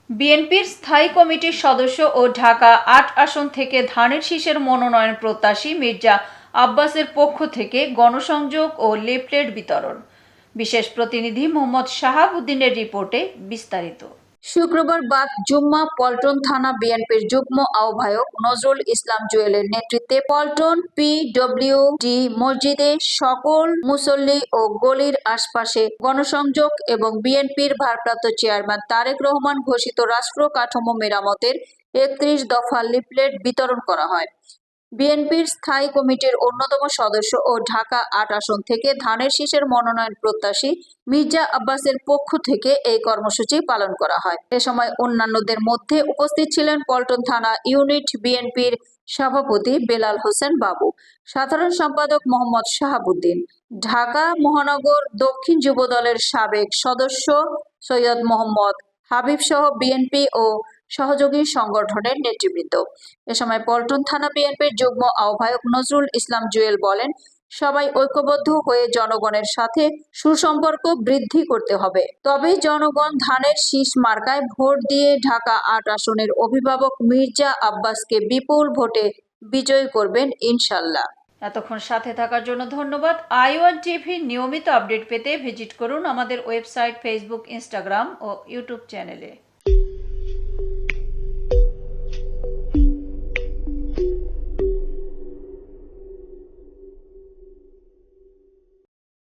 বিএনপির স্থায়ী কমিটির সদস্য ও ঢাকা ৮ আসন থেকে ধানের শীষের মনোনয়ন প্রত্যাশী মির্জা আব্বাসের পক্ষ থেকে গণসংযোগ ও লিফলেট বিতরণ। বিশেষ প্রতিনিধি মোহাম্মদ শাহাবুদ্দিনের রিপোর্টে বিস্তারিত। শুক্রবার বাদ জুম্মা পল্টন থানা বিএনপির যুগ্ম আহ্বায়ক নজরুল ইসলাম জুয়েলের নেতৃত্বে পল্টন পিডব্লিউডি মসজিদে সকল মুসল্লি ও গলির আশপাশে গণসংযোগ এবং বিএনপির ভারপ্রাপ্ত চেয়ারম্যান তারেক রহমান ঘোষিত রাষ্ট্র কাঠামো মেরামতের ৩১ দফা লিফলেট বিতরণ করা হয়। বিএনপির স্থায়ী কমিটির অন্যতম সদস্য ও ঢাকা ৮ আসন থেকে ধানের শীষের মনোনয়ন প্রত্যাশী মির্জা আব্বাসের পক্ষ থেকে এই কর্মসূচি পালন করা হয়। এ সময় অন্যান্যদের মধ্যে উপস্থিত ছিলেন পল্টন থানা ইউনিট বিএনপির সভাপতি বেলাল হোসেন বাবু, সাধারণ সম্পাদক মোহাম্মদ শাহাবুদ্দিন, ঢাকা মহানগর দক্ষিণ যুবদলের সাবেক সদস্য সৈয়দ মোহাম্মদ হাবিব সহ বিএনপি ও সহযোগী সংগঠনের নেতৃবৃন্দ। এ সময় পল্টন থানা বিএনপির যুগ্ম আহ্বায়ক নজরুল ইসলাম জুয়েল বলেন, সবাই ঐক্যবদ্ধ হয়ে জনগণের সাথে সুসম্পর্ক বৃদ্ধি করতে হবে, তবেই জনগণ ধানের শীষ মার্কায় ভোট দিয়ে ঢাকা ৮ আসনের অভিভাবক মির্জা আব্বাসকে বিপুল ভোটে বিজয়ী করবেন ইনশাল্লাহ। এতক্ষণ সাথে থাকার জন্য ধন্যবাদ। আই1 টিভির নিয়মিত আপডেট পেতে ভিজিট করুন আমাদের ওয়েবসাইট, ফেসবুক, ইনস্টাগ্রাম ও ইউটিউব চ্যানেলে।